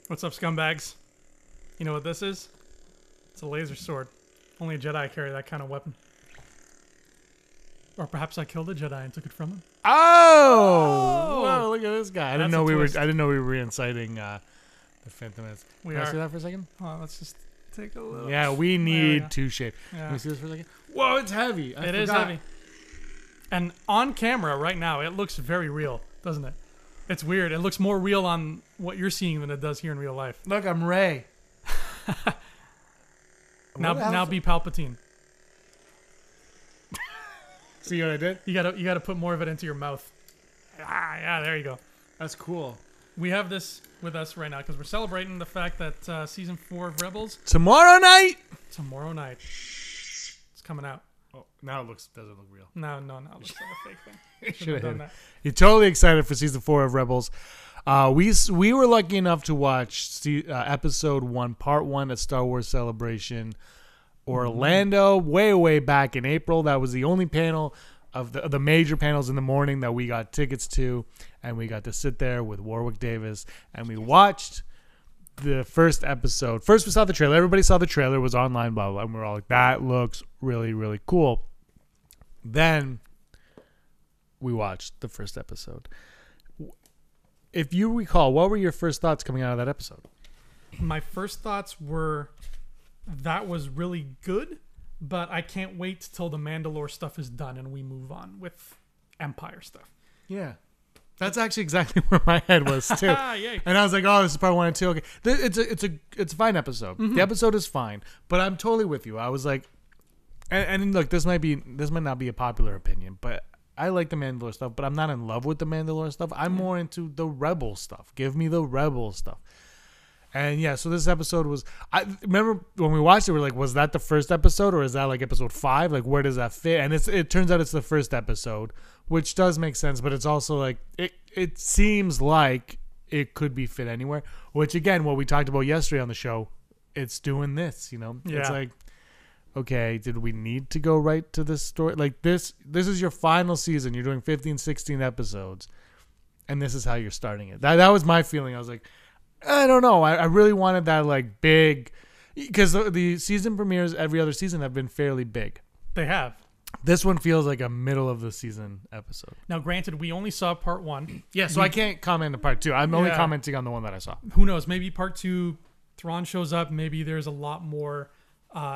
What's up, scumbags? You know what this is? It's a laser sword. Only a Jedi carry that kind of weapon. Or perhaps I killed a Jedi and took it from him. Oh! Whoa, look at this guy. I didn't That's know a we twist. were reinciting the Phantom Menace. We Can I are. see that for a second? Oh, let's just take a little. Yeah, we There we need go. two shape. Yeah. Can we see this for a second? Whoa, it's heavy. I It is forgot. heavy. And on camera right now, it looks very real, doesn't it? It's weird. It looks more real on what you're seeing than it does here in real life. Look, I'm Ray. Now be Palpatine. See what I did? You gotta put more of it into your mouth. Ah, yeah, there you go. That's cool. We have this with us right now because we're celebrating the fact that season 4 of Rebels Tomorrow night. tomorrow night it's coming out. Oh, now it doesn't look real. No, it looks like a fake thing. Should have done hit. that. You're totally excited for season 4 of Rebels. We were lucky enough to watch episode 1, part 1 at Star Wars Celebration Orlando way back in April. That was the only panel of the major panels in the morning that we got tickets to, and we got to sit there with Warwick Davis, and we watched the first episode. First, we saw the trailer. Everybody saw the trailer. It was online, blah, blah, and we were all like, that looks really, really cool. Then we watched the first episode. If you recall, what were your first thoughts coming out of that episode? My first thoughts were that was really good, but I can't wait till the Mandalore stuff is done and we move on with Empire stuff. Yeah. That's actually exactly where my head was too. Yay. And I was like, oh, this is part 1 and 2. Okay. It's a fine episode. Mm-hmm. The episode is fine, but I'm totally with you. I was like, and look, this might not be a popular opinion, but I like the Mandalore stuff, but I'm not in love with the Mandalore stuff. I'm more into the Rebel stuff. Give me the Rebel stuff. And yeah, so this episode was, I remember when we watched it, we were like, was that the first episode or is that like episode 5? Like, where does that fit? And it turns out it's the first episode, which does make sense, but it's also like, it seems like it could be fit anywhere, which again, what we talked about yesterday on the show, it's doing this, you know? Yeah. It's like, okay, did we need to go right to this story? Like this is your final season. You're doing 15, 16 episodes, and this is how you're starting it. That was my feeling. I was like, I don't know. I really wanted that like big, because the season premieres every other season have been fairly big. They have. This one feels like a middle of the season episode. Now, granted, we only saw part 1. Yeah, so I can't comment on part 2. I'm only Yeah. commenting on the one that I saw. Who knows? Maybe part 2, Thrawn shows up. Maybe there's a lot more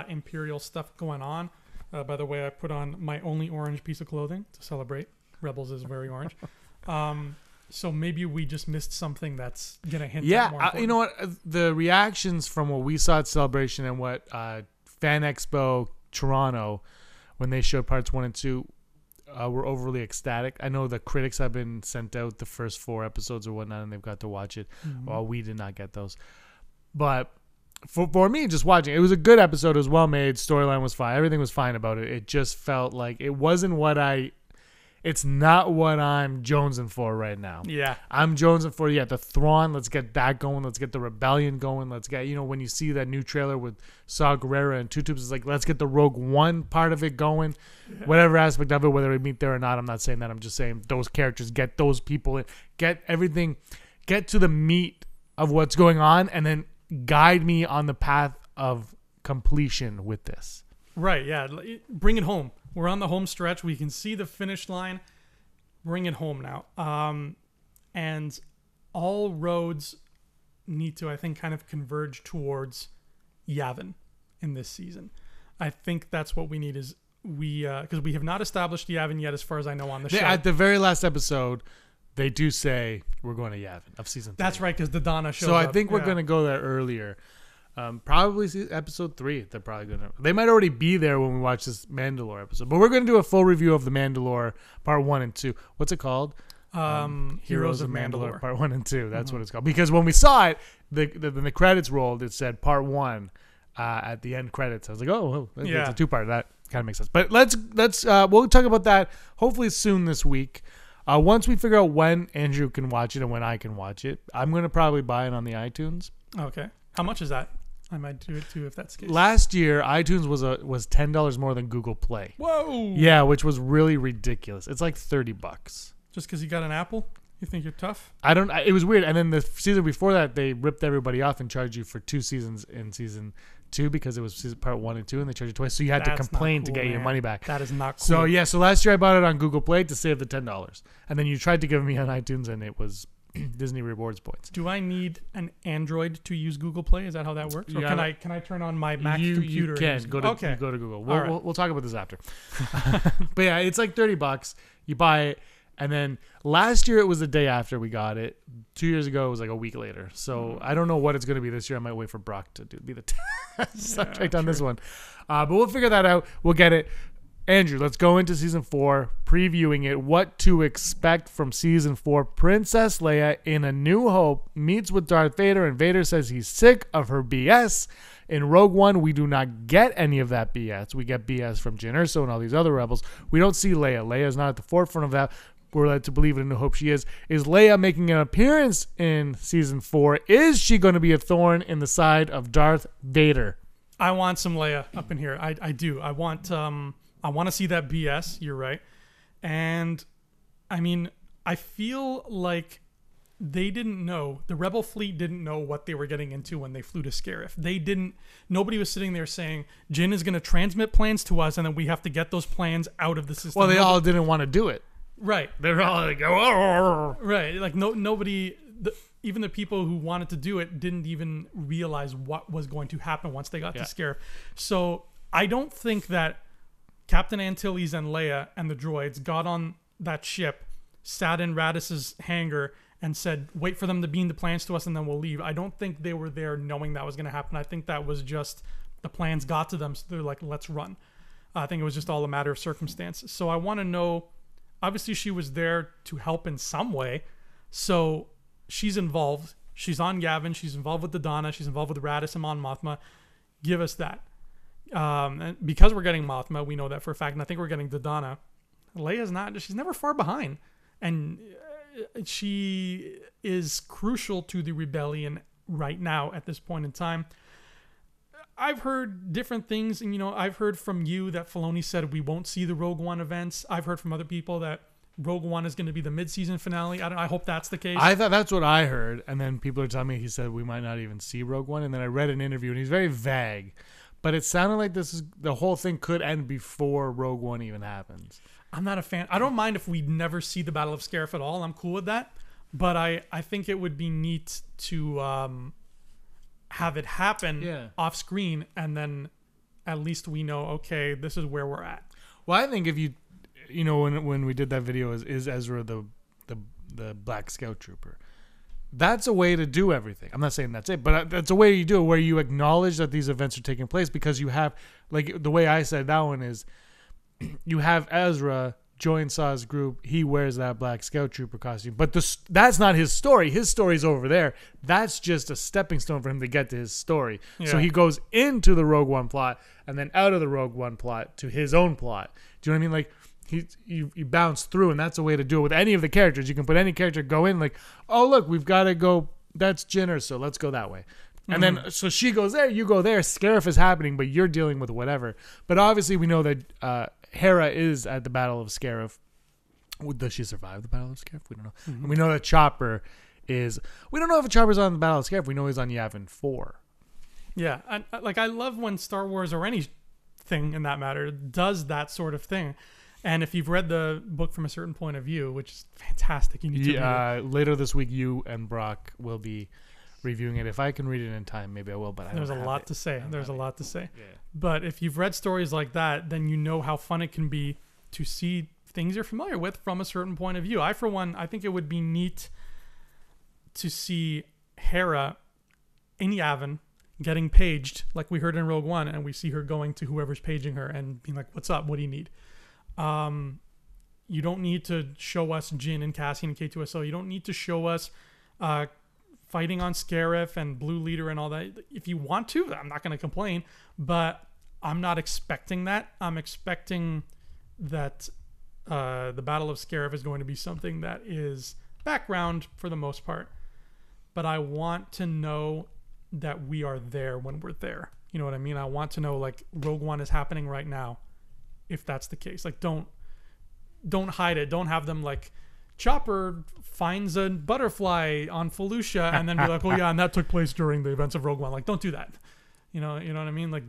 Imperial stuff going on. By the way, I put on my only orange piece of clothing to celebrate. Rebels is very orange. So maybe we just missed something that's gonna hint. at more Yeah, important. you know what? The reactions from what we saw at Celebration and what Fan Expo Toronto, when they showed parts 1 and 2, were overly ecstatic. I know the critics have been sent out the first 4 episodes or whatnot, and they've got to watch it. Mm-hmm. Well, we did not get those. But for me, just watching, it was a good episode. It was well made. Storyline was fine. Everything was fine about it. It just felt like it wasn't it's not what I'm jonesing for right now. Yeah. I'm jonesing for, the Thrawn. Let's get that going. Let's get the rebellion going. Let's get, when you see that new trailer with Saw Gerrera and Two Tubes, it's like, let's get the Rogue One part of it going. Yeah. Whatever aspect of it, whether we meet there or not, I'm not saying that. I'm just saying those characters, get those people in, get everything, get to the meat of what's going on, and then guide me on the path of completion with this. Right, yeah. Bring it home. We're on the home stretch. We can see the finish line. Bring it home now. And all roads need to, I think, kind of converge towards Yavin in this season. I think that's what we need is because we have not established Yavin yet, as far as I know, on the show. At the very last episode, they do say we're going to Yavin of season 3. That's right, because the Donna shows So up. I think we're going to go there earlier. Probably episode 3. They're probably gonna. They might already be there when we watch this Mandalore episode. But we're gonna do a full review of the Mandalore part 1 and 2. What's it called? Heroes of Mandalore part 1 and 2. That's what it's called. Because when we saw it, when the credits rolled, it said part 1 at the end credits. I was like, oh, it's a 2-part. That kind of makes sense. But let's we'll talk about that hopefully soon this week. Once we figure out when Andrew can watch it and when I can watch it, I'm gonna probably buy it on the iTunes. Okay. How much is that? I might do it too if that's the case. Last year, iTunes was $10 more than Google Play. Whoa! Yeah, which was really ridiculous. It's like $30. Just because you got an Apple? You think you're tough? It was weird. And then the season before that, they ripped everybody off and charged you for 2 seasons in season 2 because it was season part 1 and 2, and they charged you twice. So you had to complain to get your money back. That is not cool. So yeah, so last year I bought it on Google Play to save the $10, and then you tried to give me on iTunes, and it was Disney Rewards points. Do I need an Android to use Google Play? Is that how that works? Or can I turn on my Mac computer? You can go to Google. We'll talk about this after. But yeah, it's like $30. You buy it, and then last year it was the day after we got it. 2 years ago it was like a week later. So I don't know what it's going to be this year. I might wait for Brock to be the test subject on this one. But we'll figure that out. We'll get it. Andrew, let's go into season 4, previewing it. What to expect from season 4. Princess Leia in A New Hope meets with Darth Vader, and Vader says he's sick of her BS. In Rogue One, we do not get any of that BS. We get BS from Jyn Erso and all these other rebels. We don't see Leia. Leia is not at the forefront of that. We're led to believe in A New Hope she is. Is Leia making an appearance in season 4? Is she going to be a thorn in the side of Darth Vader? I want some Leia up in here. I do. I want to see that BS. You're right. And I mean, I feel like they didn't know, the Rebel fleet didn't know what they were getting into when they flew to Scarif. Nobody was sitting there saying, Jyn is going to transmit plans to us and then we have to get those plans out of the system. Well, they all didn't want to do it. Right. They're all like, oh. Right. Like nobody, even the people who wanted to do it didn't even realize what was going to happen once they got to Scarif. So I don't think that Captain Antilles and Leia and the droids got on that ship, sat in Radiss's hangar, and said, wait for them to beam the plans to us and then we'll leave. I don't think they were there knowing that was going to happen. I think that was just the plans got to them, so they're like, let's run. I think it was just all a matter of circumstance. So I want to know, obviously she was there to help in some way. So she's involved. She's on Yavin. She's involved with the Donna. She's involved with Raddus and Mon Mothma. Give us that. And because we're getting Mothma, we know that for a fact, and I think we're getting Donna. Leia's not, she's never far behind, and she is crucial to the rebellion right now at this point in time. I've heard different things, and I've heard from you that Filoni said we won't see the Rogue One events. I've heard from other people that Rogue One is going to be the mid-season finale. I hope that's the case. I thought that's what I heard, and then people are telling me he said we might not even see Rogue One, and then I read an interview, and he's very vague. But it sounded like the whole thing could end before Rogue One even happens. I'm not a fan. I don't mind if we never see the Battle of Scarif at all. I'm cool with that. But I think it would be neat to have it happen off screen, and then at least we know, okay, this is where we're at. Well, I think if when we did that video, is Ezra the Black Scout Trooper? That's a way to do everything. I'm not saying that's it, but that's a way you do it, where you acknowledge that these events are taking place, because you have, like the way I said that one is, you have Ezra join Saw's group. He wears that Black Scout Trooper costume, but that's not his story. His story's over there. That's just a stepping stone for him to get to his story. Yeah. So he goes into the Rogue One plot and then out of the Rogue One plot to his own plot. Do you know what I mean? Like, you bounce through, and that's a way to do it with any of the characters. You can put any character, go in like, oh look, we've got to go, that's Jyn Erso, so let's go that way. And then so she goes there, you go there, Scarif is happening, but you're dealing with whatever. But obviously we know that Hera is at the Battle of Scarif. Does she survive the Battle of Scarif? We don't know. And we know that Chopper is, we don't know if Chopper's on the Battle of Scarif. We know he's on Yavin 4. Yeah, I love when Star Wars, or anything in that matter, does that sort of thing. And if you've read the book From a Certain Point of View, which is fantastic, you need to read it. Later this week, you and Brock will be reviewing it. If I can read it in time, maybe I will. But there's a lot to say. Yeah. But if you've read stories like that, then you know how fun it can be to see things you're familiar with from a certain point of view. For one, I think it would be neat to see Hera in Yavin getting paged, like we heard in Rogue One, and we see her going to whoever's paging her and being like, "What's up? What do you need?" You don't need to show us Jyn and Cassian and K2SO. You don't need to show us fighting on Scarif and Blue Leader and all that. If you want to, I'm not going to complain, but I'm not expecting that. I'm expecting that the Battle of Scarif is going to be something that is background for the most part, but I want to know that we are there when we're there. You know what I mean? I want to know, like, Rogue One is happening right now, if that's the case. Like, don't hide it. Don't have them like Chopper finds a butterfly on Felucia and then be like, oh yeah, and that took place during the events of Rogue One. Like, don't do that. You know what I mean? Like,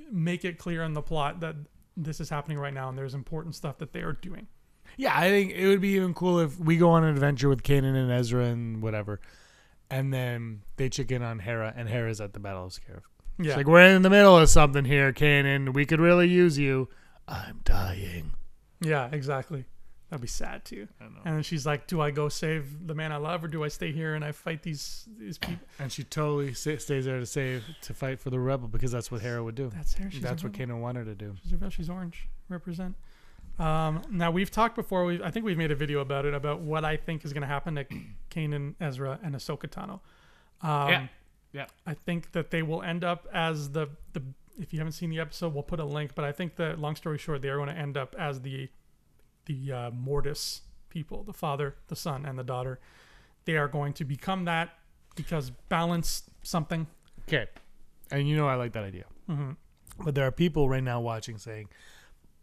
make it clear in the plot that this is happening right now and there's important stuff that they are doing. Yeah, I think it would be even cool if we go on an adventure with Kanan and Ezra and whatever, and then they check in on Hera, and Hera's at the Battle of Scarif. Yeah. It's like, we're in the middle of something here, Kanan. We could really use you. I'm dying. Yeah, exactly. That'd be sad too. I know. And then she's like, do I go save the man I love or do I stay here and I fight these people? And she totally stays there to fight for the rebel because that's what Hera would do. That's Hera. That's what Kanan wanted to do. She's orange. Represent. Now we've talked before. I think we've made a video about it, about what I think is going to happen to Kanan, Ezra, and Ahsoka Tano. Yeah. I think that they will end up as the. If you haven't seen the episode, we'll put a link. But I think that, long story short, they are going to end up as the Mortis people, the father, the son, and the daughter. They are going to become that because balance something. Okay, and I like that idea. Mm-hmm. But there are people right now watching saying,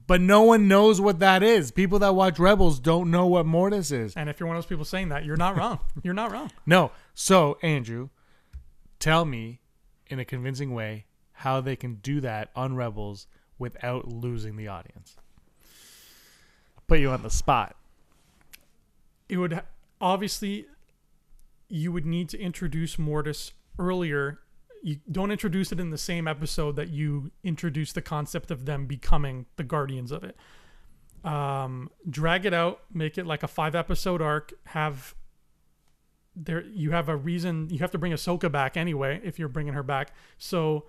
but no one knows what that is. People that watch Rebels don't know what Mortis is. And if you're one of those people saying that, you're not wrong. You're not wrong. No. So, Andrew, tell me in a convincing way how they can do that on Rebels without losing the audience. I'll put you on the spot. It would obviously, you would need to introduce Mortis earlier. You don't introduce it in the same episode that you introduce the concept of them becoming the guardians of it. Drag it out, make it like a 5-episode arc. You have a reason. You have to bring Ahsoka back anyway if you're bringing her back. So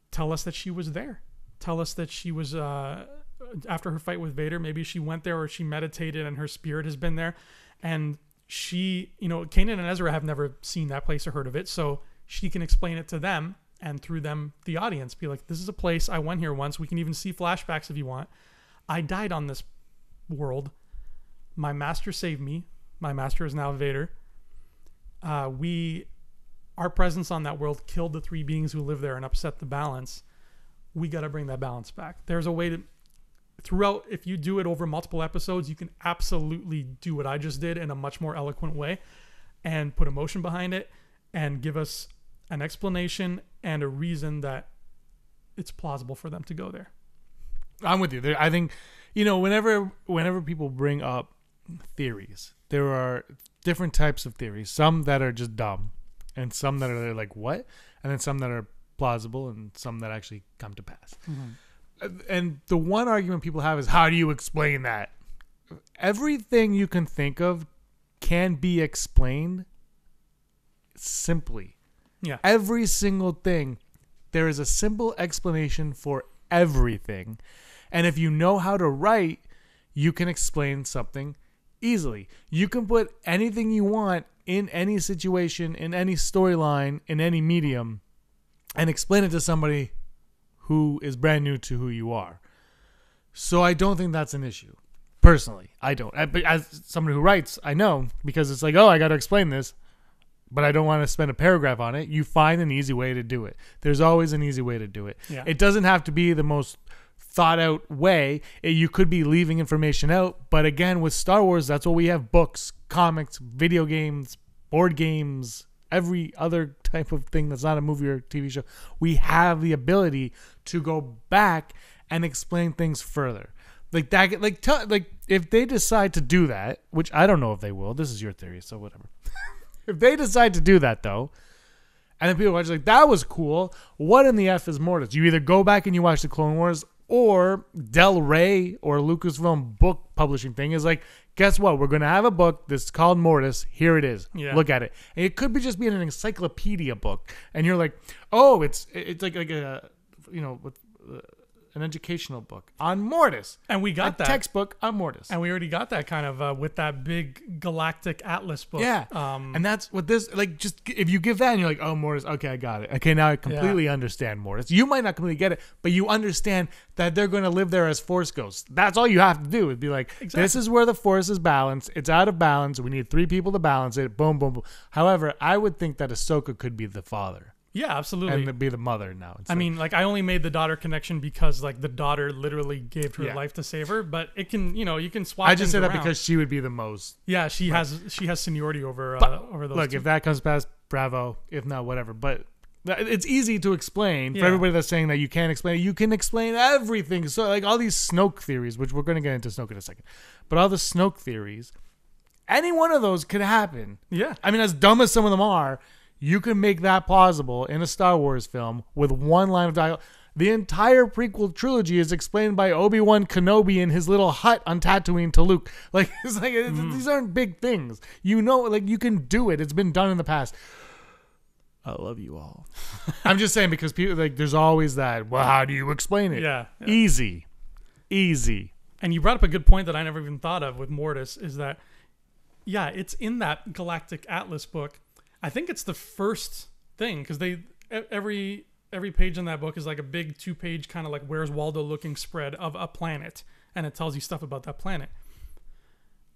tell us that she was there. Tell us that she was after her fight with Vader. Maybe she went there or she meditated and her spirit has been there. And she, Kanan and Ezra have never seen that place or heard of it. So she can explain it to them, and through them, the audience, be like, this is a place, I went here once. We can even see flashbacks if you want. I died on this world. My master saved me. My master is now Vader. Our presence on that world killed the 3 beings who live there and upset the balance. We got to bring that balance back. There's a way to, throughout, if you do it over multiple episodes, you can absolutely do what I just did in a much more eloquent way and put emotion behind it and give us an explanation and a reason that it's plausible for them to go there. I'm with you. I think, whenever people bring up theories, there are different types of theories. Some that are just dumb, and some that are like, what? And then some that are plausible, and some that actually come to pass. Mm-hmm. And the one argument people have is, how do you explain that? Everything you can think of can be explained simply. Yeah. Every single thing, there is a simple explanation for everything. And if you know how to write, you can explain something easily. You can put anything you want in any situation, in any storyline, in any medium, and explain it to somebody who is brand new to who you are. So I don't think that's an issue. Personally, I don't. But as somebody who writes, I know, because it's like, I got to explain this, but I don't want to spend a paragraph on it. You find an easy way to do it. There's always an easy way to do it. Yeah. It doesn't have to be the most thought out way. You could be leaving information out. But again, with Star Wars, that's what we have: books, comics, video games, board games, every other type of thing that's not a movie or TV show. We have the ability to go back and explain things further. Like that, like if they decide to do that, which I don't know if they will. This is your theory, so whatever. If they decide to do that, though, and then people watch like, that was cool, what in the F is Mortis? You either go back and you watch the Clone Wars, or Del Rey or Lucasfilm book publishing thing is like, guess what? We're going to have a book that's called Mortis. Here it is. Yeah. Look at it. And it could be just being an encyclopedia book. And you're like, oh, it's like a, an educational book on Mortis. And we got that textbook on Mortis. And we already got that kind of with that big galactic atlas book. Yeah. And that's what this, like, just if you give that and you're like, oh, Mortis, okay, I got it. Okay, now I completely understand Mortis. You might not completely get it, but you understand that they're going to live there as Force ghosts. That's all you have to do is be like, This is where the Force is balanced. It's out of balance. We need 3 people to balance it. Boom, boom, boom. However, I would think that Ahsoka could be the father. Yeah, absolutely. And be the mother now. I mean, like, I only made the daughter connection because, like, the daughter literally gave her life to save her. But it can, you can swap. I just say that around. because she would be the most. Yeah, she has seniority over over those. Look, two. if that comes past, bravo. If not, whatever. But it's easy to explain for Yeah. everybody that's saying that you can't explain it. You can explain everything. So, like, all these Snoke theories, which we're going to get into Snoke in a second, but all the Snoke theories, any one of those could happen. Yeah. I mean, as dumb as some of them are, you can make that plausible in a Star Wars film with one line of dialogue. The entire prequel trilogy is explained by Obi-Wan Kenobi in his little hut on Tatooine to Luke. Like, it's like these aren't big things. Like, you can do it. It's been done in the past. I love you all. I'm just saying, because people, like, there's always that, well, how do you explain it? Yeah. Easy. And you brought up a good point that I never even thought of with Mortis, is that, yeah, it's in that Galactic Atlas book. I think it's the first thing, because every page in that book is like a big 2-page kind of like Where's Waldo looking spread of a planet, and it tells you stuff about that planet.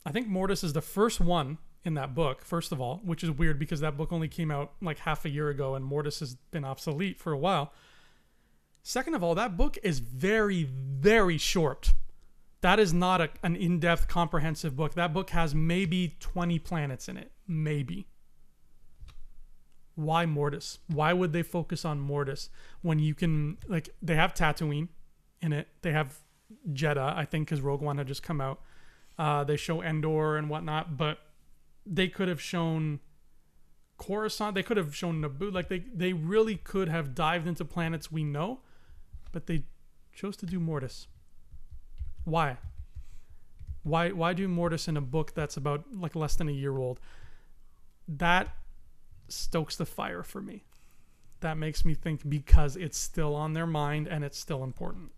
I think Mortis is the first one in that book, first of all, which is weird because that book only came out like half a year ago and Mortis has been obsolete for a while. Second of all, that book is very, very short. That is not an in-depth, comprehensive book. That book has maybe 20 planets in it. Maybe. Why Mortis? Why would they focus on Mortis when you can, like, they have Tatooine in it. They have Jeddah, I think, because Rogue One had just come out. They show Endor and whatnot, but they could have shown Coruscant. They could have shown Naboo. Like, they really could have dived into planets we know, but they chose to do Mortis. Why? Why do Mortis in a book that's about like less than a year old? That stokes the fire for me. That makes me think because it's still on their mind and it's still important.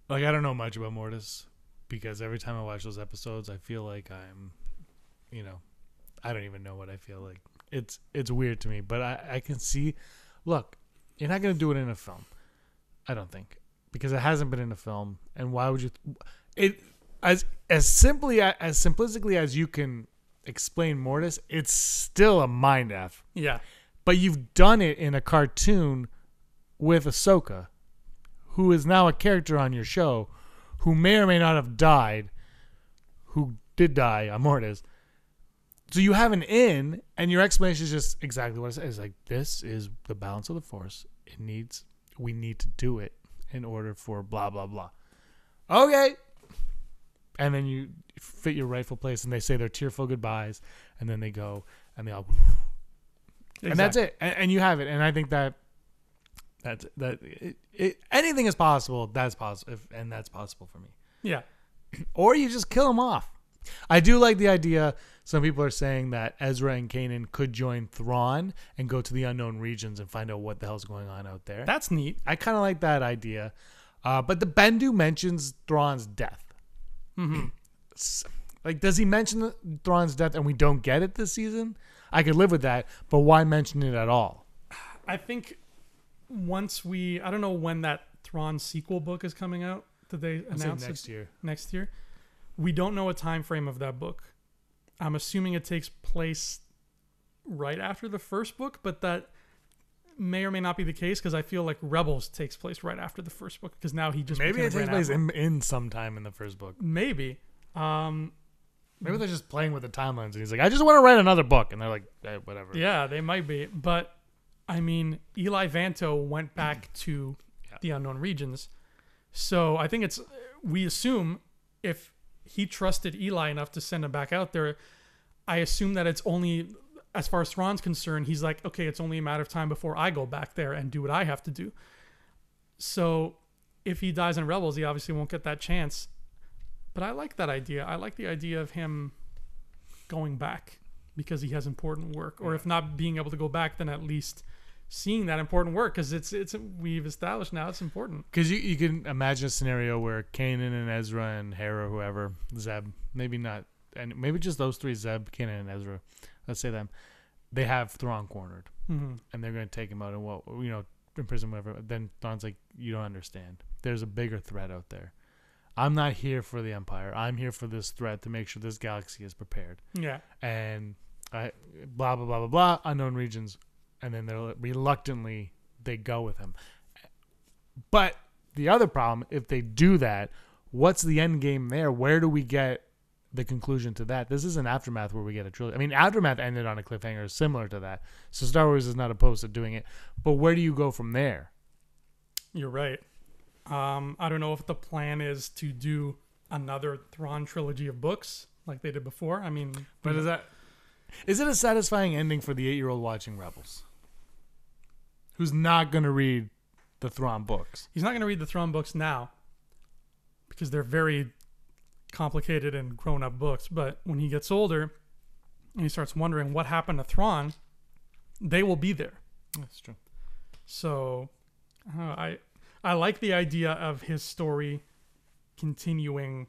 Like, I don't know much about Mortis because every time I watch those episodes, I feel like I'm, I don't even know what I feel like. It's weird to me, but I can see. Look, you're not going to do it in a film. I don't think, because it hasn't been in a film. And why would you? It as simplistically as you can explain Mortis, it's still a mind F. Yeah. But you've done it in a cartoon with Ahsoka, who is now a character on your show, who may or may not have died, who did die on Mortis. So you have an in, and your explanation is just exactly what it says. It's like, this is the balance of the Force. We need to do it in order for blah, blah, blah. Okay. And then you fit your rightful place, and they say their tearful goodbyes, and then they go, and they all... Exactly. And that's it. And you have it. And I think anything is possible. That's possible. And that's possible for me. Yeah. Or you just kill them off. I do like the idea. Some people are saying that Ezra and Kanan could join Thrawn and go to the unknown regions and find out what the hell's going on out there. That's neat. I kind of like that idea. But the Bendu mentions Thrawn's death. Mm-hmm. Like, does he mention Thrawn's death and we don't get it this season? I could live with that, but why mention it at all? I think once I don't know when that Thrawn sequel book is coming out. Did they announce next year? Next year. We don't know a time frame of that book. I'm assuming it takes place right after the first book, but that may or may not be the case because I feel like Rebels takes place right after the first book because now he just maybe it takes place in some time in the first book. Maybe. Maybe they're just playing with the timelines, and he's like, I just want to write another book. And they're like, whatever. Yeah, they might be. But, I mean, Eli Vanto went back to the unknown regions. So I think we assume if he trusted Eli enough to send him back out there, I assume that it's only, as far as Thrawn's concerned, he's like, okay, it's only a matter of time before I go back there and do what I have to do. So if he dies in Rebels, he obviously won't get that chance. But I like that idea. I like the idea of him going back because he has important work. Or if not being able to go back, then at least seeing that important work because we've established now it's important. Because you can imagine a scenario where Kanan and Ezra and Hera, whoever, Zeb, maybe not, and maybe just those three, Zeb, Kanan, and Ezra, let's say them, they have Thrawn cornered. Mm-hmm. And they're going to take him out and, in prison, whatever. Then Thrawn's like, you don't understand. There's a bigger threat out there. I'm not here for the Empire. I'm here for this threat to make sure this galaxy is prepared. Yeah. And blah, blah, blah, blah, blah, unknown regions. and then they're reluctantly they go with him. But the other problem, if they do that, what's the end game there? Where do we get the conclusion to that? This isn't Aftermath where we get a trilogy. I mean, Aftermath ended on a cliffhanger similar to that, so Star Wars is not opposed to doing it. But where do you go from there? You're right. I don't know if the plan is to do another Thrawn trilogy of books like they did before. I mean, but is it a satisfying ending for the 8-year-old watching Rebels, who's not going to read the Thrawn books? He's not going to read the Thrawn books now because they're very complicated and grown-up books. But when he gets older and he starts wondering what happened to Thrawn, they will be there. That's true. So I like the idea of his story continuing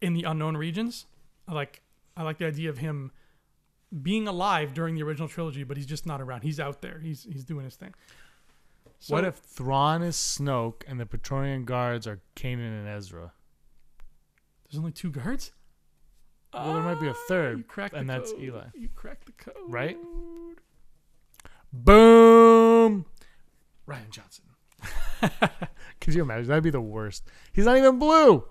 in the unknown regions. I like the idea of him being alive during the original trilogy, but he's just not around. He's out there. He's doing his thing. So, what if Thrawn is Snoke and the Praetorian Guards are Kanan and Ezra? There's only 2 guards? Well, there might be a third, and that's code. Eli. You cracked the code. Right? Boom! Ryan Johnson. Could you imagine? That'd be the worst. He's not even blue.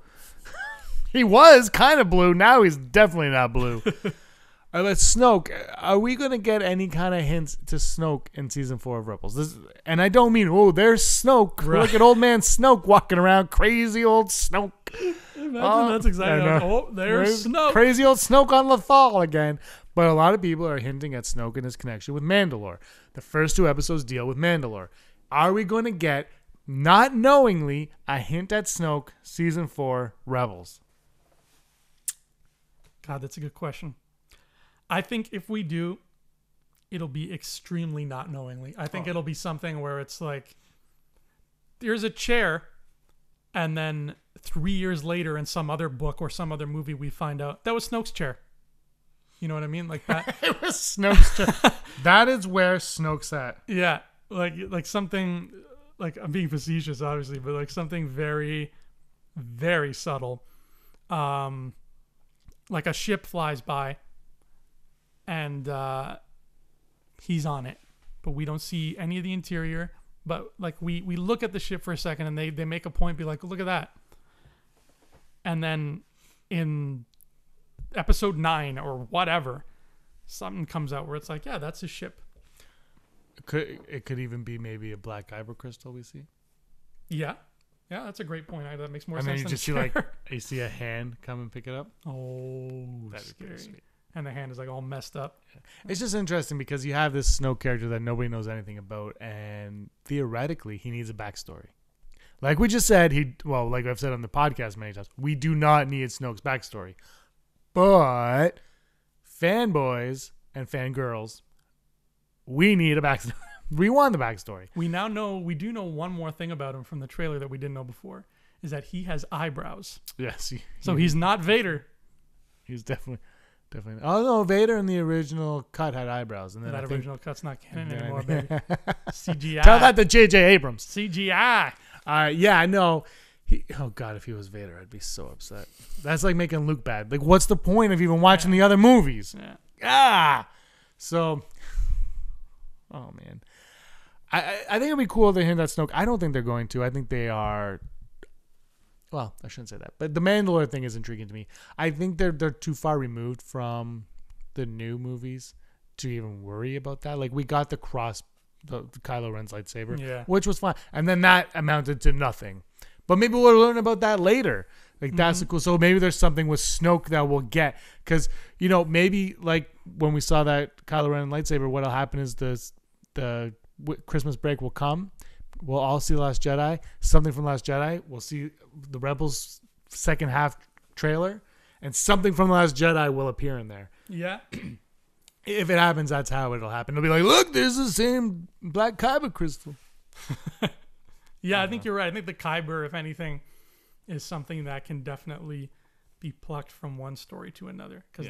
He was kind of blue. Now he's definitely not blue. All right, let's Snoke. Are we going to get any kind of hints to Snoke in season 4 of Rebels? And I don't mean, oh, there's Snoke. Right. Look at old man Snoke walking around. Crazy old Snoke. Imagine that's exactly like, oh, there's Snoke. Crazy old Snoke on Lothal again. But a lot of people are hinting at Snoke and his connection with Mandalore. The first 2 episodes deal with Mandalore. Are we going to get, not knowingly, a hint at Snoke season 4 Rebels? God, that's a good question. I think if we do, it'll be extremely not knowingly. I think it'll be something where it's like, there's a chair, and then 3 years later in some other book or some other movie, we find out that was Snoke's chair. You know what I mean? Like that. It was Snoke's chair. That is where Snoke's at. Yeah. Like something, like I'm being facetious, obviously, but like something very, very subtle. Like a ship flies by, and he's on it, but we don't see any of the interior. But like we look at the ship for a second, and they make a point, be like, look at that. And then in episode 9 or whatever, something comes out where it's like, yeah, that's his ship. It could even be maybe a black Kyber crystal we see. Yeah, that's a great point. That makes more sense. And then you just see you see a hand come and pick it up. Oh, that'd be pretty sweet. And the hand is like all messed up. Yeah. It's just interesting because you have this Snoke character that nobody knows anything about, and theoretically he needs a backstory. Like we just said, like I've said on the podcast many times, we do not need Snoke's backstory. But fanboys and fangirls, we need a backstory. We want the backstory. We do know one more thing about him from the trailer that we didn't know before, is that he has eyebrows. Yes. So he's not Vader. He's definitely. Oh no, Vader in the original cut had eyebrows, and then that original cut's not canon anymore, baby. CGI. Tell that to J.J. Abrams. CGI. Yeah, I know. Oh God, if he was Vader, I'd be so upset. That's like making Luke bad. Like, what's the point of even watching the other movies? Yeah. So, oh man, I think it'd be cool to hint at Snoke. I don't think they're going to. I think they are. Well, I shouldn't say that, but the Mandalore thing is intriguing to me. I think they're too far removed from the new movies to even worry about that. Like, we got the Kylo Ren's lightsaber, which was fine, and then that amounted to nothing. But maybe we'll learn about that later. Like, that's cool. So maybe there's something with Snoke that we'll get, because maybe like when we saw that Kylo Ren lightsaber, what'll happen is the Christmas break will come. We'll all see Last Jedi, something from Last Jedi. We'll see the Rebels second half trailer, and something from Last Jedi will appear in there. Yeah. If it happens, that's how it'll happen. It'll be like, look, there's the same black Kyber crystal. Yeah, I think you're right. I think the Kyber, if anything, is something that can definitely be plucked from one story to another, because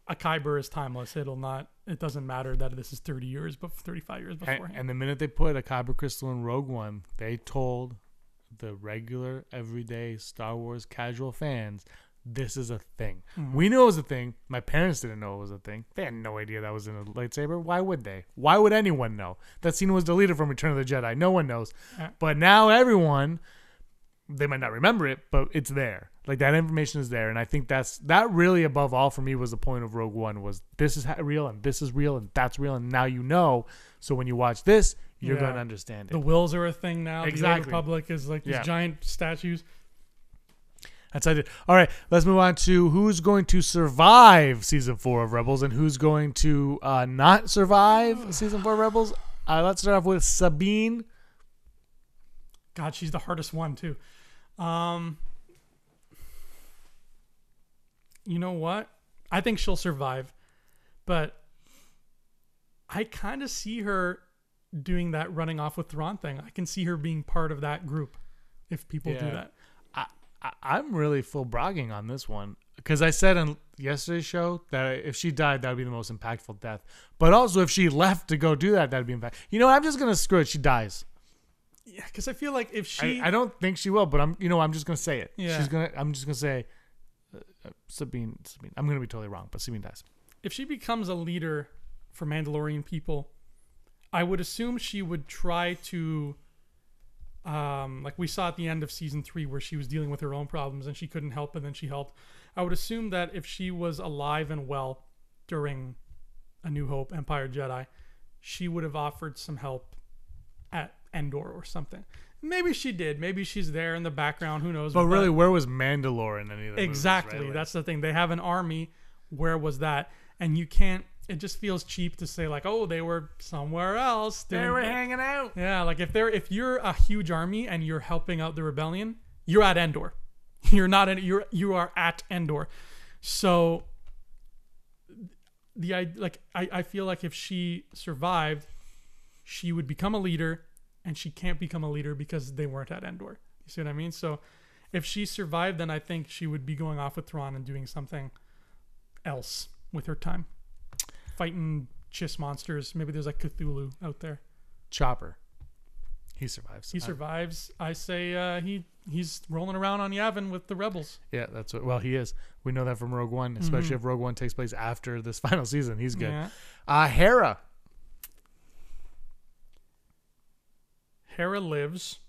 a Kyber is timeless. It doesn't matter that this is 30 years, but 35 years beforehand. And the minute they put a Kyber crystal in Rogue One, they told the regular, everyday Star Wars casual fans this is a thing. Mm-hmm. We knew it was a thing. My parents didn't know it was a thing. They had no idea that was in a lightsaber. Why would they? Why would anyone know? That scene was deleted from Return of the Jedi. No one knows. But now everyone, they might not remember it, but it's there. Like, that information is there. And I think that really, above all, for me, was the point of Rogue One, was this is real, and this is real, and that's real, and now you know. So when you watch this, you're going to understand it. The wills are a thing now. Exactly. The Old Republic is like these giant statues. That's how I did. All right, let's move on to who's going to survive season 4 of Rebels and who's going to not survive season 4 of Rebels. Let's start off with Sabine. God, she's the hardest one too. You know what? I think she'll survive, but I kind of see her doing that running off with Thrawn thing. I can see her being part of that group if people do that. I'm really full bragging on this one because I said on yesterday's show that if she died, that would be the most impactful death. But also, if she left to go do that, that'd be impactful. You know, I'm just gonna screw it. She dies. Yeah, because I feel like if she, I don't think she will, but I'm just gonna say it. Yeah. I'm just gonna say Sabine. I'm gonna be totally wrong, but Sabine dies. If she becomes a leader for Mandalorian people, I would assume she would try to. Like we saw at the end of season 3 where she was dealing with her own problems and she couldn't help, and then she helped. I would assume that if she was alive and well during A New Hope, Empire Jedi, she would have offered some help at Endor or something. Maybe she did. Maybe she's there in the background. Who knows? But really, where was Mandalore in any of the exactly movies, right? That's the thing. They have an army. Where was that? And you can't. It just feels cheap to say like, oh, they were somewhere else. They were hanging out. Yeah, like if you're a huge army and you're helping out the rebellion, you're at Endor. You're not in. You are at Endor. So I feel like if she survived, she would become a leader, and she can't become a leader because they weren't at Endor. You see what I mean? So if she survived, then I think she would be going off with Thrawn and doing something else with her time. Fighting chiss monsters. Maybe there's like Cthulhu out there. Chopper. He survives. He survives. I say he's rolling around on Yavin with the rebels. Yeah, that's what. Well, he is. We know that from Rogue One, especially if Rogue One takes place after this final season. He's good. Yeah. Hera. Hera lives,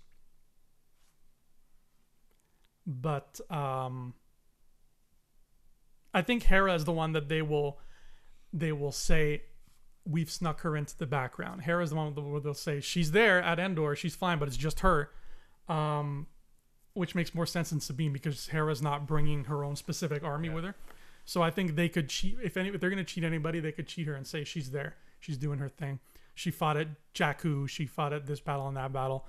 but I think Hera is the one that they will say we've snuck her into the background. Hera's the one where they'll say she's there at Endor, she's fine, but it's just her, which makes more sense than Sabine because Hera's not bringing her own specific army with her. So I think they could cheat. If they're going to cheat anybody, they could cheat her and say she's there, she's doing her thing. She fought at Jakku, she fought at this battle and that battle,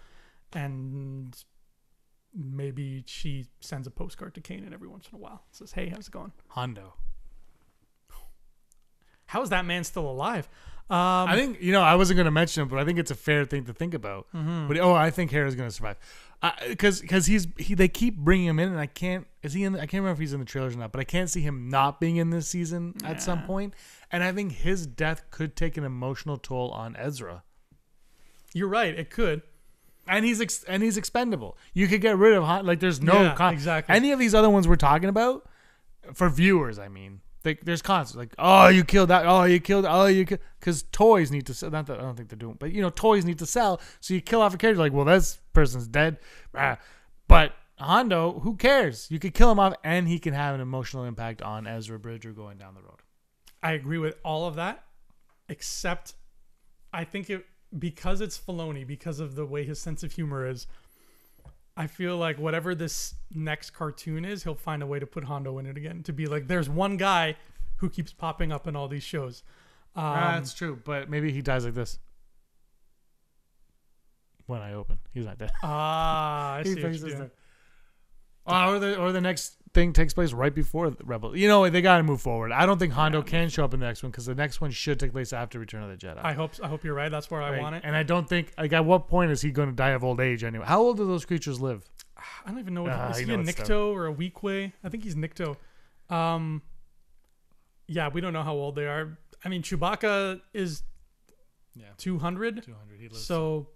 and maybe she sends a postcard to Kanan every once in a while. Says, "Hey, how's it going?" Hondo. How is that man still alive? I think, I wasn't going to mention him, but I think it's a fair thing to think about. But I think Hera's going to survive because they keep bringing him in, and I can't remember if he's in the trailers or not, but I can't see him not being in this season at some point. And I think his death could take an emotional toll on Ezra. You're right, it could. And he's expendable. You could get rid of Han. Like, there's no exactly. Any of these other ones we're talking about, for viewers, I mean. There's constant like, oh, you killed that, oh, you killed, oh, you killed, because toys need to sell. Not that I don't think they're doing, but toys need to sell. So you kill off a character, like, well, this person's dead. But Hondo, who cares? You could kill him off, and he can have an emotional impact on Ezra Bridger going down the road. I agree with all of that, except I think because it's Filoni, because of the way his sense of humor is. I feel like whatever this next cartoon is, he'll find a way to put Hondo in it again. To be like, there's one guy who keeps popping up in all these shows. That's true, but maybe he dies like this. When I open, he's not dead. I see what you're doing. Or the next thing takes place right before the Rebel. They got to move forward. I don't think Hondo can show up in the next one because the next one should take place after Return of the Jedi. I hope you're right. That's where I want it. And I don't think at what point is he going to die of old age anyway? How old do those creatures live? I don't even know. Is he a Nikto or a Weequay? I think he's Nikto. Yeah, we don't know how old they are. I mean, Chewbacca is 200. 200. He lives. So,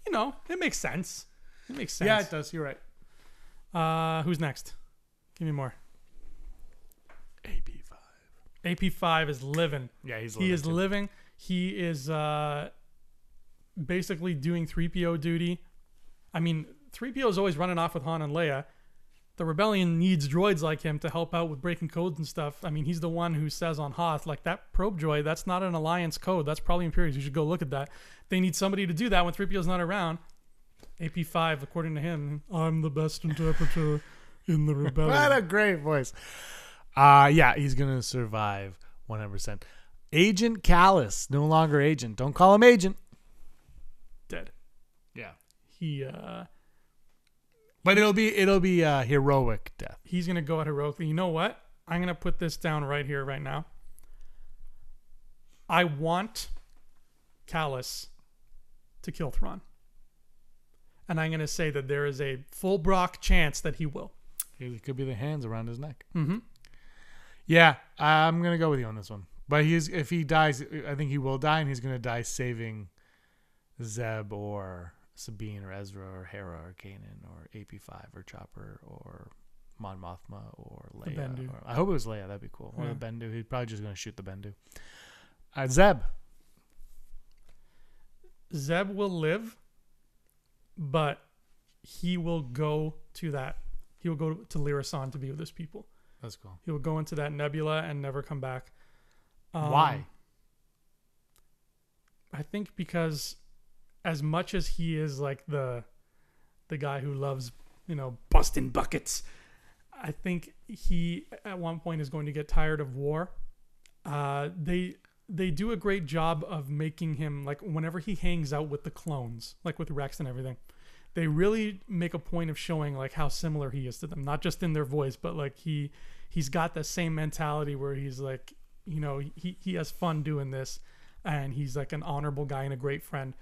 it makes sense. Yeah, it does. You're right. Who's next? Give me more. AP5 is living. Yeah, he's he is living. He is basically doing 3PO duty. I mean, 3PO is always running off with Han and Leia. The Rebellion needs droids like him to help out with breaking codes and stuff. I mean, he's the one who says on Hoth, like, that probe droid, that's not an Alliance code. That's probably Imperial. You should go look at that. They need somebody to do that when 3PO's not around. AP5, according to him, I'm the best interpreter in the Rebellion. What a great voice. Yeah, he's going to survive 100%. Agent Kallus, no longer Agent. Don't call him Agent. Dead. Yeah. But it'll be heroic death. He's going to go out heroically. You know what? I'm going to put this down right here, right now. I want Kallus to kill Thrawn. And I'm going to say that there is a full Brock chance that he will. It could be the hands around his neck. Mm-hmm. Yeah, I'm going to go with you on this one. But if he dies, I think he will die, and he's going to die saving Zeb or Sabine or Ezra or Hera or Kanan or AP5 or Chopper or Mon Mothma or Leia. The Bendu. I hope it was Leia. That'd be cool. Or Yeah. the Bendu. He's probably just going to shoot the Bendu. Zeb. Zeb will live, but he will go to that. He will go to Lyrasan to be with his people. That's cool. He will go into that nebula and never come back. Why? I think because as much as he is like the guy who loves, busting buckets, I think he at one point is going to get tired of war. They do a great job of making him, like, whenever he hangs out with the clones, like with Rex and everything, they really make a point of showing like how similar he is to them, not just in their voice, but like he's got the same mentality where he's like, he has fun doing this, and he's like an honorable guy and a great friend.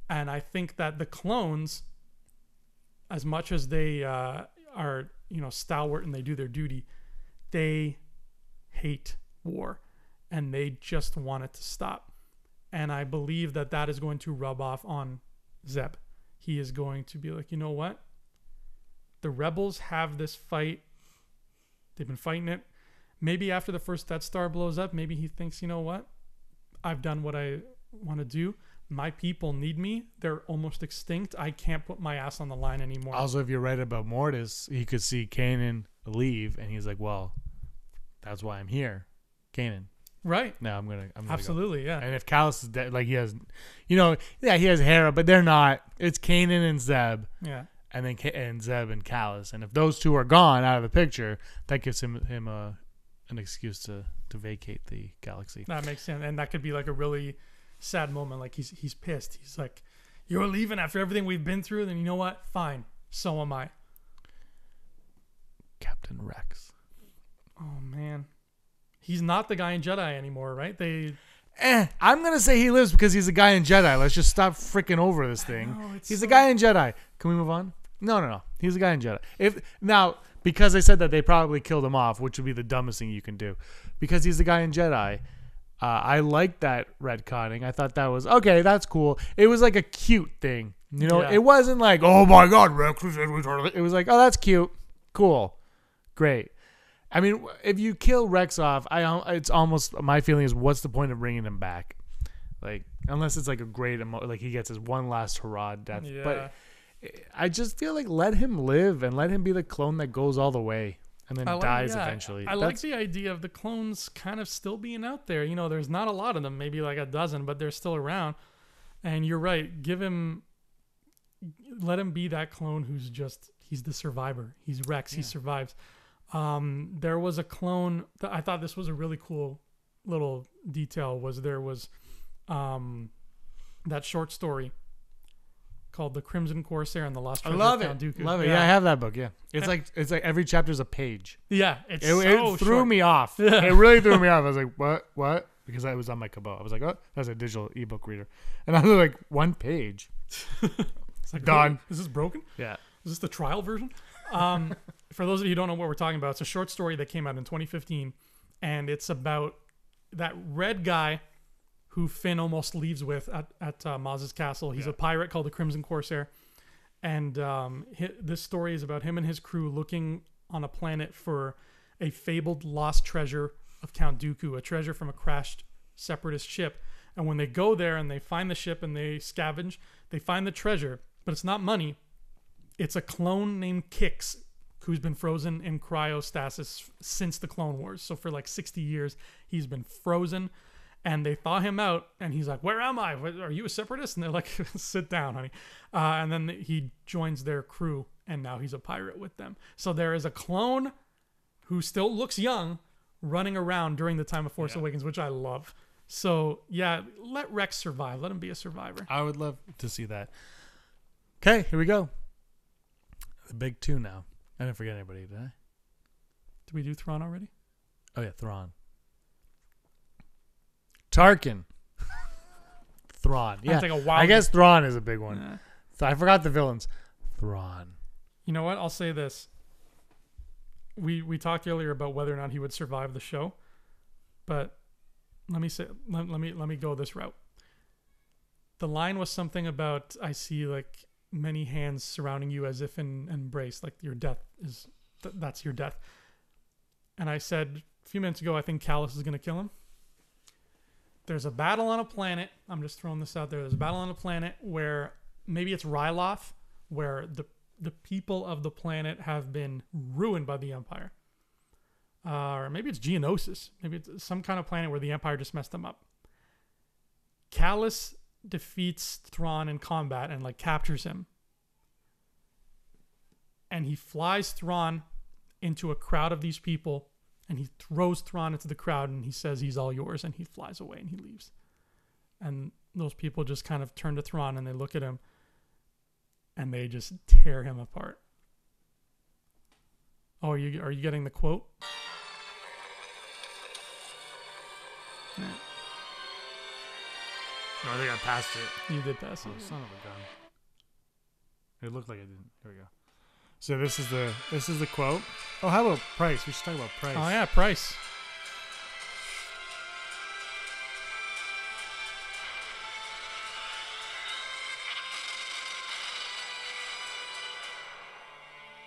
And I think that the clones, as much as they are, stalwart and they do their duty, they hate war and they just want it to stop. And I believe that that is going to rub off on Zeb. He is going to be like, you know what? The rebels have this fight. They've been fighting it. Maybe after the first Death Star blows up, maybe he thinks, you know what? I've done what I want to do. My people need me. They're almost extinct. I can't put my ass on the line anymore. Also, if you're right about Mortis, he could see Kanan leave, and he's like, well, that's why I'm here. Kanan. Right. No, I'm gonna absolutely, go. yeah. And if Kallus is dead, like he has, he has Hera, but they're not. It's Kanan and Zeb. Yeah. And then and Zeb and Kallus, and if those two are gone out of the picture, that gives him an excuse to vacate the galaxy. That makes sense, and that could be like a really sad moment. Like he's pissed. He's like, "You're leaving after everything we've been through." Then you know what? Fine. So am I. Captain Rex. Oh man. He's not the guy in Jedi anymore, right? I'm going to say he lives because he's a guy in Jedi. Let's just stop freaking over this thing. He's a guy in Jedi. Can we move on? No. He's a guy in Jedi. Because I said that they probably killed him off, which would be the dumbest thing you can do. Because he's the guy in Jedi. I liked that retconning. I thought that was, okay, that's cool. It was like a cute thing. It wasn't like, oh my God, Rex is retarded. It was like, oh, that's cute. Cool. Great. I mean, if you kill Rex off, it's almost, my feeling is, what's the point of bringing him back? Like, unless it's like a great, like he gets his one last hurrah death. Yeah. But I just feel like let him live and let him be the clone that goes all the way and then dies eventually. I like the idea of the clones kind of still being out there. There's not a lot of them, maybe like a dozen, but they're still around. And you're right. Let him be that clone he's the survivor. He's Rex. Yeah. He survives. There was a clone that I thought this was a really cool little detail. There was that short story called "The Crimson Corsair and the Lost Treasure of Count Dooku." Love it. Yeah, I have that book. Yeah, it's like every chapter's a page. Yeah, it threw me off. Yeah. It really threw me off. I was like, what? Because I was on my Kobo. I was like, oh, that's a digital ebook reader, and I was like, one page. It's like, done. Is this broken? Yeah. Is this the trial version? For those of you who don't know what we're talking about, it's a short story that came out in 2015, and it's about that red guy who Finn almost leaves with at Maz's castle. He's a pirate called the Crimson Corsair, and this story is about him and his crew looking on a planet for a fabled lost treasure of Count Dooku, a treasure from a crashed separatist ship. And when they go there and they find the ship and they scavenge, they find the treasure, but it's not money. It's a clone named Kix, who's been frozen in cryostasis since the Clone Wars. So for like 60 years, he's been frozen. And they thaw him out, and he's like, "Where am I? Are you a separatist?" And they're like, "Sit down, honey." And then he joins their crew, and now he's a pirate with them. So there is a clone who still looks young running around during the time of Force Awakens, which I love. So, yeah, let Rex survive. Let him be a survivor. I would love to see that. Okay, here we go. The big two now. I didn't forget anybody, did I? Did we do Thrawn already? Oh, yeah, Thrawn. Tarkin. Thrawn. Yeah, I guess Thrawn is a big one. Yeah. So I forgot the villains. Thrawn. You know what? I'll say this. We talked earlier about whether or not he would survive the show, but let me go this route. The line was something about, I see like many hands surrounding you as if in embrace, like your death is that's your death. And I said a few minutes ago, I think Kallus is going to kill him. There's a battle on a planet. I'm just throwing this out there. There's a battle on a planet where maybe it's Ryloth, where the people of the planet have been ruined by the Empire. Or maybe it's Geonosis. Maybe it's some kind of planet where the Empire just messed them up. Kallus defeats Thrawn in combat and like captures him. And he flies Thrawn into a crowd of these people. And he throws Thrawn into the crowd and he says he's all yours, and he flies away and he leaves. And those people just kind of turn to Thrawn and they look at him and they just tear him apart. Oh, are you getting the quote? Yeah. No, I think I passed it. You did pass it. Oh, son of a gun. It looked like I didn't. There we go. So this is the quote. Oh, how about price? We should talk about price. Oh yeah, price.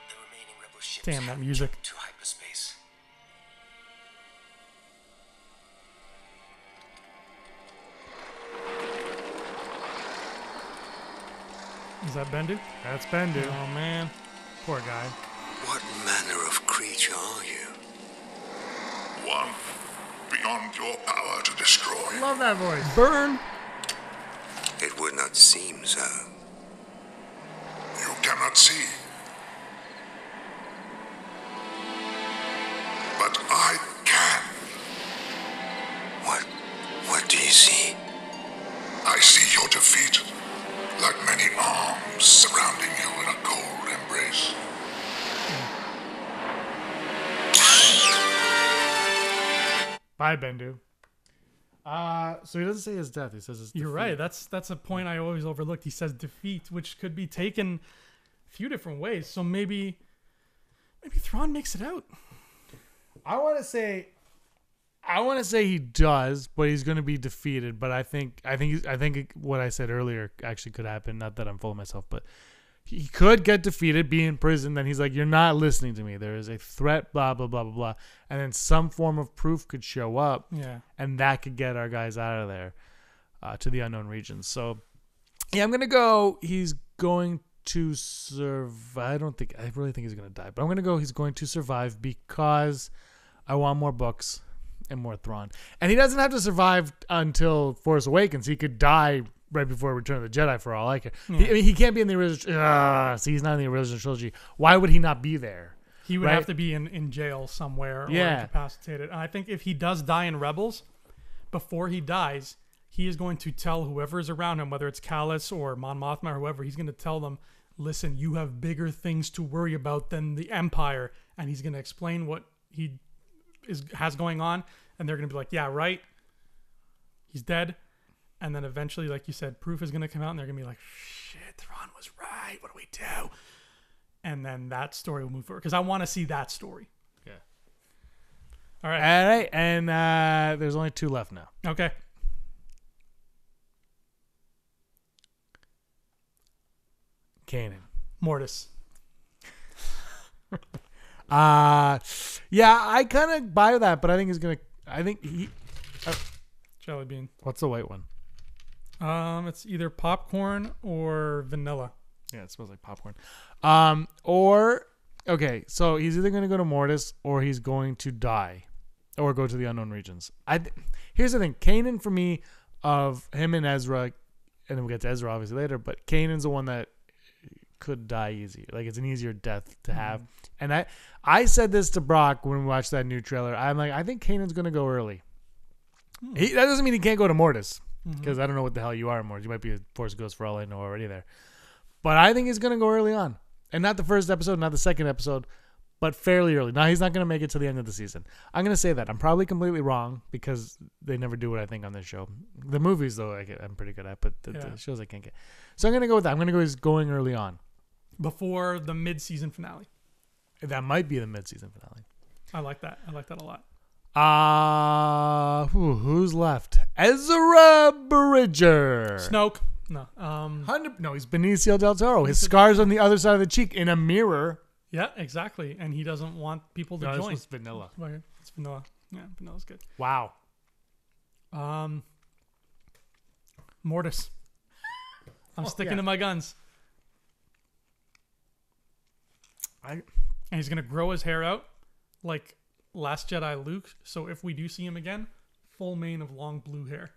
The remaining rebel ships Damn, that music. to hyperspace. Is that Bendu? That's Bendu. Oh man. Poor guy. What manner of creature are you? One beyond your power to destroy. Love that voice. Burn. It would not seem so. You cannot see. But I can. What do you see? I see your defeat, like many arms surrounding you in a cold embrace. Bye, Bendu. So he doesn't say his death. He says his defeat. You're right. That's a point I always overlooked. He says defeat, which could be taken a few different ways. So maybe Thrawn makes it out. I want to say he does, but he's going to be defeated. But I think what I said earlier actually could happen. Not that I'm full of myself, but he could get defeated, be in prison. Then he's like, "You're not listening to me. There is a threat, blah blah blah blah blah," and then some form of proof could show up, Yeah. and that could get our guys out of there to the unknown regions. So, yeah, I'm gonna go. He's going to survive. I really think he's gonna die, but I'm gonna go. He's going to survive because I want more books and more Thrawn. And he doesn't have to survive until Force Awakens. He could die right before Return of the Jedi for all I care. Yeah. He can't be in the original. See, he's not in the original trilogy. Why would he not be there? He would Right? have to be in jail somewhere or Yeah. incapacitated. And I think if he does die in Rebels, before he dies, he is going to tell whoever is around him, whether it's Kallus or Mon Mothma or whoever, he's going to tell them, listen, you have bigger things to worry about than the Empire. And he's going to explain what he has going on. And they're going to be like, yeah, right. He's dead. And then eventually, like you said, proof is going to come out and they're going to be like, shit, Thrawn was right. What do we do? And then that story will move forward. Because I want to see that story. Yeah. All right. All right, and there's only 2 left now. Okay. Kanan. Mortis. Yeah, I kind of buy that, but I think he's gonna. I think he. Jelly bean. What's the white one? It's either popcorn or vanilla. Yeah, it smells like popcorn. Okay, so he's either gonna go to Mortis or he's going to die, or go to the unknown regions. Here's the thing, Kanan for me, of him and Ezra, and then we'll get to Ezra obviously later, but Kanan's the one that could die easy. Like, it's an easier death to have. And I said this to Brock when we watched that new trailer. I'm like, I think Kanan's gonna go early. That doesn't mean he can't go to Mortis, because I don't know what the hell you are in Mortis. You might be a Force Ghost for all I know already there. But I think he's going to go early on. And not the first episode, not the second episode, but fairly early. Now, he's not going to make it to the end of the season. I'm going to say that. I'm probably completely wrong because they never do what I think on this show. The movies, though, I'm pretty good at, but the shows I can't get. So I'm going to go with that. I'm going to go he's going early on. Before the mid-season finale. That might be the mid-season finale. I like that. I like that a lot. Who's left? Ezra Bridger. Snoke. No. No, he's Benicio del Toro. His scar's on the other side of the cheek in a mirror. Yeah, exactly. And he doesn't want people to No, join. this was vanilla. Okay, it's vanilla. Yeah, vanilla's good. Wow. Mortis. I'm sticking to my guns. And he's going to grow his hair out like Last Jedi Luke. So if we do see him again, full mane of long blue hair.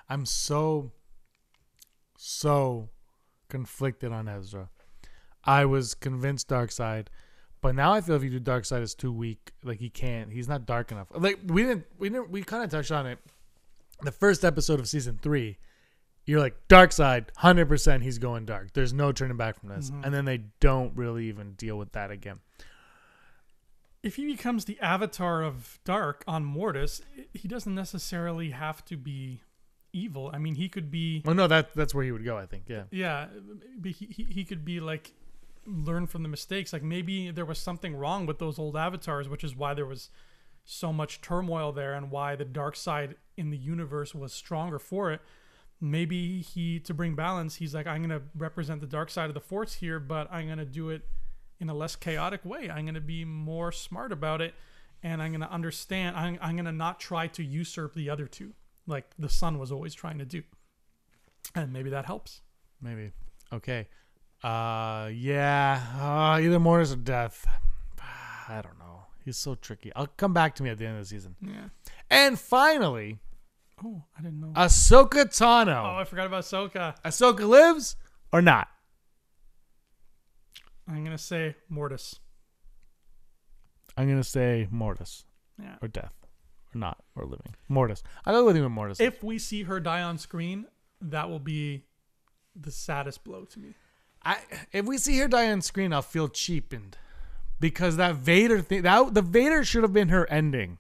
I'm so conflicted on Ezra. I was convinced dark side, but now I feel if you do dark side, it's too weak. Like, he can't. He's not dark enough. Like, we kind of touched on it. The first episode of season 3, you're like, dark side, 100% he's going dark. There's no turning back from this. And then they don't really even deal with that again. If he becomes the avatar of dark on Mortis, he doesn't necessarily have to be evil. I mean, he could be... Well, no, that's where he would go, I think, yeah. Yeah, but he could be like, learn from the mistakes. Like, maybe there was something wrong with those old avatars, which is why there was so much turmoil there and why the dark side in the universe was stronger for it. Maybe to bring balance, he's like, I'm going to represent the dark side of the Force here, but I'm going to do it in a less chaotic way. I'm going to be more smart about it, and I'm going to understand. I'm going to not try to usurp the other two, like the son was always trying to do. And maybe that helps. Maybe. Okay. Yeah. Either Mortis or Death. I don't know. He's so tricky. I'll come back to me at the end of the season. Yeah. And finally... Oh, I didn't know. Ahsoka Tano. Oh, I forgot about Ahsoka. Ahsoka lives or not? I'm going to say Mortis. I'm going to say Mortis. Yeah. Or Death. Or not. Or living. Mortis. I'll go with you with Mortis. If we see her die on screen, that will be the saddest blow to me. If we see her die on screen, I'll feel cheapened. Because that Vader thing... the Vader should have been her ending.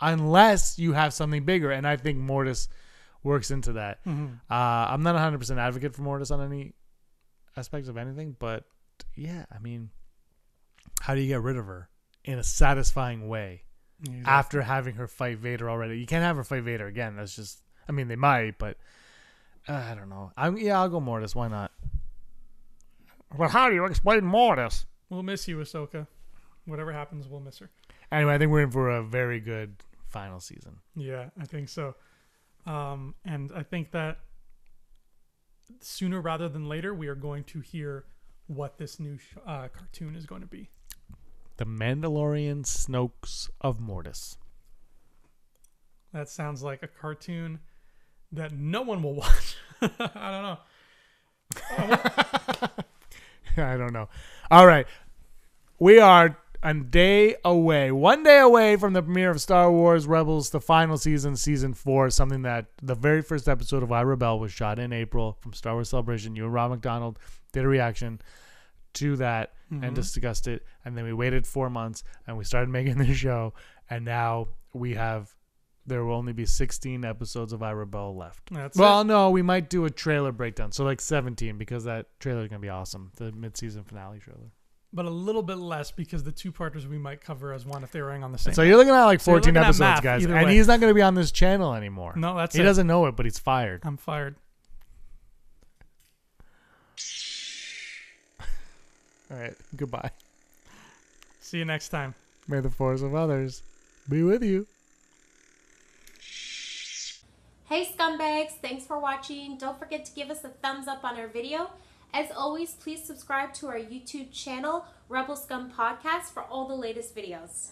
Unless you have something bigger. And I think Mortis works into that. Mm-hmm. I'm not 100% advocate for Mortis on any aspects of anything. But yeah, I mean, how do you get rid of her in a satisfying way after having her fight Vader already? You can't have her fight Vader again. That's just... I mean, they might, but I don't know. I'll go Mortis. Why not? Well, how do you explain Mortis? We'll miss you, Ahsoka. Whatever happens, we'll miss her. Anyway, I think we're in for a very good final season. Yeah, I think so. And I think that sooner rather than later, we are going to hear what this new cartoon is going to be. The Mandalorian Snokes of Mortis. That sounds like a cartoon that no one will watch. I don't know. I don't know. All right. We are one day away from the premiere of Star Wars Rebels, the final season, season 4, something that the very first episode of I Rebel was shot in April from Star Wars Celebration. You and Rob McDonald did a reaction to that and discussed it. And then we waited 4 months and we started making the show. And now there will only be 16 episodes of I Rebel left. No, we might do a trailer breakdown. So like 17, because that trailer is going to be awesome. The mid-season finale trailer. But a little bit less because the two-parters we might cover as one if they were airing on the same. So you're looking at like 14 at episodes, math, guys. And way. he's not going to be on this channel anymore. No, he doesn't know it, but he's fired. I'm fired. All right. Goodbye. See you next time. May the force of others be with you. Hey scumbags, thanks for watching. Don't forget to give us a thumbs up on our video. As always, please subscribe to our YouTube channel, Rebel Scum Podcast, for all the latest videos.